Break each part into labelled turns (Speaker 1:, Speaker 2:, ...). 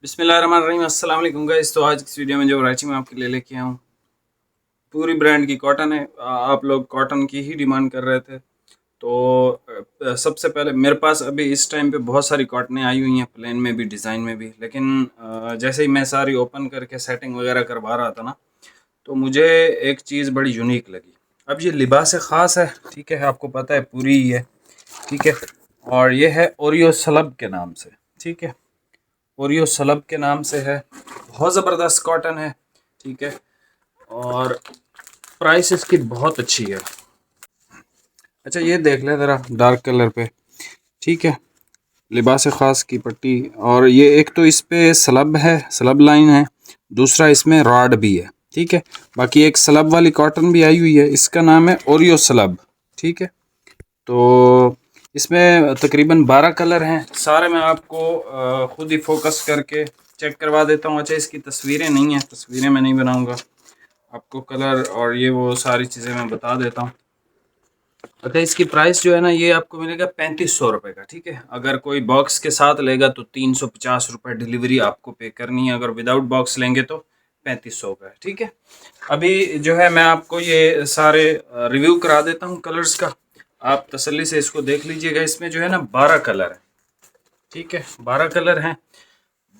Speaker 1: बिस्मिल्लाहिर्रहमानिर्रहीम। अस्सलाम वालेकुम गाइस। तो आज इस वीडियो में जो वैरायटी मैं आपके लिए लेके आया हूँ पूरी ब्रांड की कॉटन है। आप लोग कॉटन की ही डिमांड कर रहे थे तो सबसे पहले मेरे पास अभी इस टाइम पे बहुत सारी कॉटनें आई हुई हैं, प्लेन में भी डिज़ाइन में भी। लेकिन जैसे ही मैं सारी ओपन करके सेटिंग वगैरह करवा रहा था ना, तो मुझे एक चीज़ बड़ी यूनिक लगी। अब ये लिबास ख़ास है, ठीक है, आपको पता है पूरी ही है, ठीक है। और ये है ओरियो सलब के नाम से, ठीक है, ओरियो सलब के नाम से है। बहुत ज़बरदस्त कॉटन है, ठीक है, और प्राइस इसकी बहुत अच्छी है। अच्छा ये देख ले ज़रा डार्क कलर पे, ठीक है, लिबास ख़ास की पट्टी। और ये एक तो इस पे सलब है, सलब लाइन है, दूसरा इसमें रॉड भी है, ठीक है। बाकी एक सलब वाली कॉटन भी आई हुई है, इसका नाम है ओरियो सलब, ठीक है। तो इसमें तकरीबन 12 कलर हैं सारे। मैं आपको खुद ही फोकस करके चेक करवा देता हूँ। अच्छा इसकी तस्वीरें नहीं हैं, तस्वीरें मैं नहीं बनाऊँगा, आपको कलर और ये वो सारी चीज़ें मैं बता देता हूँ। अच्छा इसकी प्राइस जो है ना, ये आपको मिलेगा 3500 रुपये का, ठीक है। अगर कोई बॉक्स के साथ लेगा तो 350 रुपये डिलीवरी आपको पे करनी है। अगर विदाउट बॉक्स लेंगे तो 3500 का है, ठीक है। अभी जो है मैं आपको ये सारे रिव्यू करा देता हूँ कलर्स का, आप तसल्ली से इसको देख लीजिएगा। इसमें जो है ना 12 कलर है, ठीक है, 12 कलर हैं।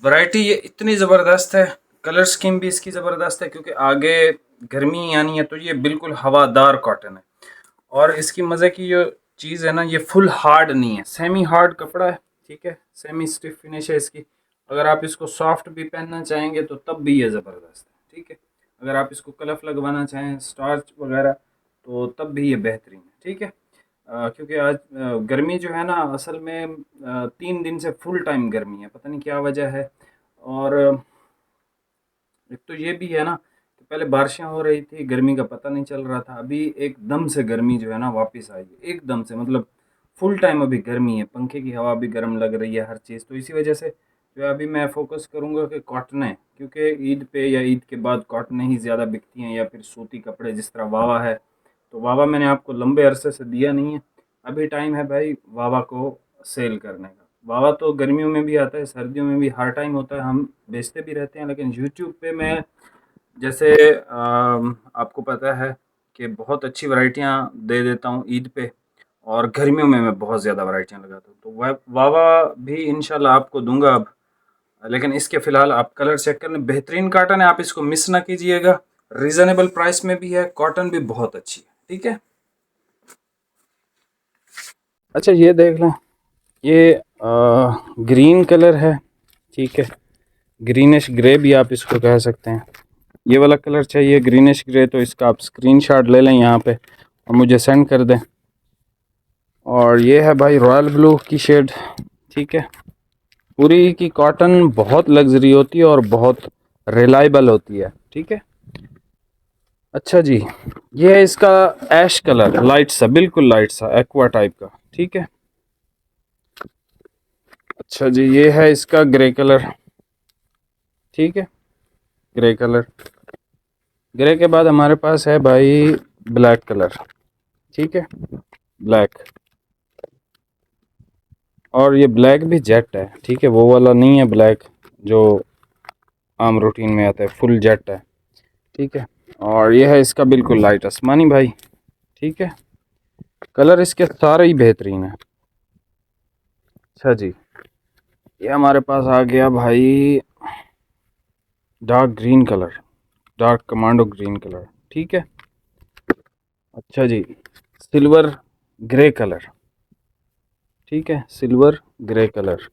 Speaker 1: वैरायटी ये इतनी ज़बरदस्त है, कलर स्कीम भी इसकी ज़बरदस्त है, क्योंकि आगे गर्मी आनी है तो ये बिल्कुल हवादार कॉटन है। और इसकी मज़े की जो चीज़ है ना, ये फुल हार्ड नहीं है, सेमी हार्ड कपड़ा है, ठीक है, सेमी स्टिफ फिनिश है इसकी। अगर आप इसको सॉफ्ट भी पहनना चाहेंगे तो तब भी ये ज़बरदस्त है, ठीक है। अगर आप इसको कलफ लगवाना चाहें, स्टार्च वगैरह, तो तब भी ये बेहतरीन है, ठीक है। क्योंकि आज गर्मी जो है ना, असल में 3 दिन से फुल टाइम गर्मी है, पता नहीं क्या वजह है। और एक तो ये भी है ना कि पहले बारिशें हो रही थी, गर्मी का पता नहीं चल रहा था। अभी एकदम से गर्मी जो है ना वापस आई है, एकदम से, मतलब फुल टाइम अभी गर्मी है, पंखे की हवा भी गर्म लग रही है, हर चीज़। तो इसी वजह से जो है अभी मैं फोकस करूँगा कि कॉटनें, क्योंकि ईद पे या ईद के बाद कॉटनें ही ज़्यादा बिकती हैं, या फिर सूती कपड़े जिस तरह वावा है। तो वावा मैंने आपको लंबे अरसे से दिया नहीं है, अभी टाइम है भाई वावा को सेल करने का। वावा तो गर्मियों में भी आता है, सर्दियों में भी, हर टाइम होता है, हम बेचते भी रहते हैं। लेकिन यूट्यूब पे मैं जैसे आपको पता है कि बहुत अच्छी वैरायटियाँ दे देता हूँ ईद पे, और गर्मियों में मैं बहुत ज़्यादा वैरायटियाँ लगाता हूँ। तो वावा भी इंशाल्लाह आपको दूंगा अब। लेकिन इसके फ़िलहाल आप कलर चेक कर लें, बेहतरीन कॉटन है, आप इसको मिस ना कीजिएगा। रीज़नेबल प्राइस में भी है, कॉटन भी बहुत अच्छी है, ठीक है। अच्छा ये देख लें, ये ग्रीन कलर है, ठीक है, ग्रीनिश ग्रे भी आप इसको कह सकते हैं। ये वाला कलर चाहिए ग्रीनिश ग्रे, तो इसका आप स्क्रीनशॉट ले लें यहाँ पे और मुझे सेंड कर दें। और ये है भाई रॉयल ब्लू की शेड, ठीक है। पूरी की कॉटन बहुत लग्जरी होती है और बहुत रिलायबल होती है, ठीक है। अच्छा जी, ये है इसका ऐश कलर, लाइट सा, बिल्कुल लाइट सा एक्वा टाइप का, ठीक है। अच्छा जी, ये है इसका ग्रे कलर, ठीक है, ग्रे कलर। ग्रे के बाद हमारे पास है भाई ब्लैक कलर, ठीक है, ब्लैक। और ये ब्लैक भी जेट है, ठीक है, वो वाला नहीं है ब्लैक जो आम रूटीन में आता है, फुल जेट है, ठीक है। और ये है इसका बिल्कुल लाइट आसमानी भाई, ठीक है। कलर इसके सारे ही बेहतरीन है। अच्छा जी, ये हमारे पास आ गया भाई dark green colour, dark commando green colour, ठीक है। अच्छा जी, सिल्वर ग्रे कलर, ठीक है, सिल्वर ग्रे कलर।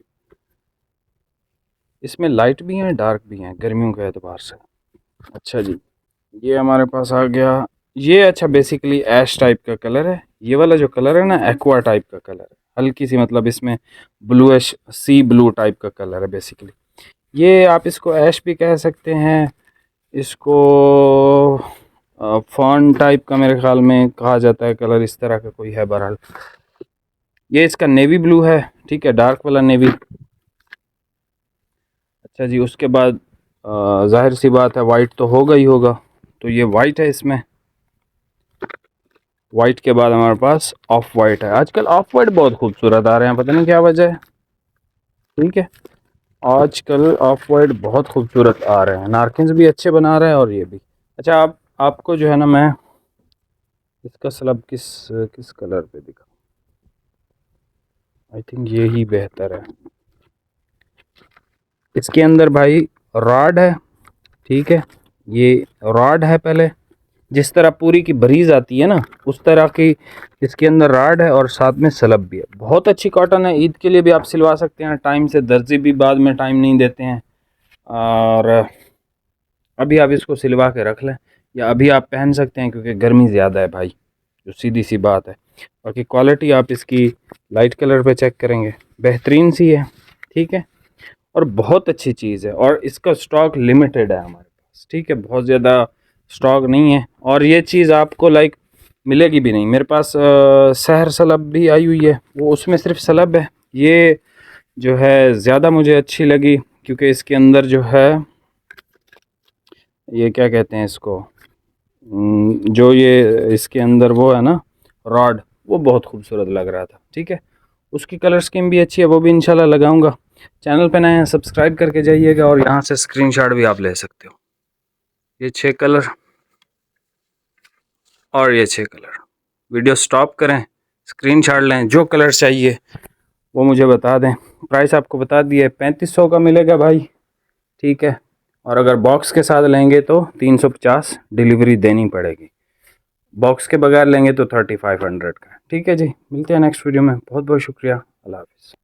Speaker 1: इसमें लाइट भी हैं डार्क भी हैं गर्मियों के एतबार से। अच्छा जी, ये हमारे पास आ गया, ये अच्छा बेसिकली ऐश टाइप का कलर है। ये वाला जो कलर है ना, एक्वा टाइप का कलर है, हल्की सी, मतलब इसमें ब्लूइश सी ब्लू टाइप का कलर है बेसिकली। ये आप इसको ऐश भी कह सकते हैं, इसको फॉन टाइप का मेरे ख्याल में कहा जाता है कलर, इस तरह का कोई है बहरहाल। ये इसका नेवी ब्लू है, ठीक है, डार्क वाला नेवी। अच्छा जी, उसके बाद जाहिर सी बात है वाइट तो होगा ही होगा, तो ये वाइट है इसमें। वाइट के बाद हमारे पास ऑफ वाइट है। आजकल ऑफ वाइट बहुत खूबसूरत आ रहे हैं, पता नहीं क्या वजह है, ठीक है। आजकल ऑफ वाइट बहुत खूबसूरत आ रहे हैं, नारकिन्स भी अच्छे बना रहे हैं और ये भी। अच्छा, आपको जो है ना, मैं इसका स्लब किस किस कलर पे दिखा, आई थिंक ये ही बेहतर है। इसके अंदर भाई रॉड है, ठीक है, ये रॉड है पहले, जिस तरह पूरी की बरीज आती है ना उस तरह की इसके अंदर रॉड है और साथ में सलब भी है। बहुत अच्छी कॉटन है, ईद के लिए भी आप सिलवा सकते हैं टाइम से, दर्जी भी बाद में टाइम नहीं देते हैं, और अभी आप इसको सिलवा के रख लें या अभी आप पहन सकते हैं क्योंकि गर्मी ज़्यादा है भाई, जो सीधी सी बात है। बाकी क्वालिटी आप इसकी लाइट कलर पे चेक करेंगे, बेहतरीन सी है, ठीक है, और बहुत अच्छी चीज़ है। और इसका स्टॉक लिमिटेड है हमारे पास, ठीक है, बहुत ज़्यादा स्टॉक नहीं है। और ये चीज़ आपको लाइक मिलेगी भी नहीं। मेरे पास सहर सलब भी आई हुई है, वो उसमें सिर्फ सलब है, ये जो है ज़्यादा मुझे अच्छी लगी क्योंकि इसके अंदर जो है ये क्या कहते हैं इसको, जो ये इसके अंदर वो है ना रॉड, वो बहुत खूबसूरत लग रहा था, ठीक है। उसकी कलर स्कीम भी अच्छी है, वो भी इंशाल्लाह लगाऊंगा। चैनल पे नए हैं सब्सक्राइब करके जाइएगा और यहाँ से स्क्रीनशॉट भी आप ले सकते हो। ये 6 कलर और ये 6 कलर। वीडियो स्टॉप करें, स्क्रीनशॉट लें, जो कलर चाहिए वो मुझे बता दें। प्राइस आपको बता दिए, 3500 का मिलेगा भाई, ठीक है। और अगर बॉक्स के साथ लेंगे तो 350 डिलीवरी देनी पड़ेगी, बॉक्स के बगैर लेंगे तो 3500 का, ठीक है जी। मिलते हैं नेक्स्ट वीडियो में, बहुत बहुत शुक्रिया, अल्लाह हाफिज़।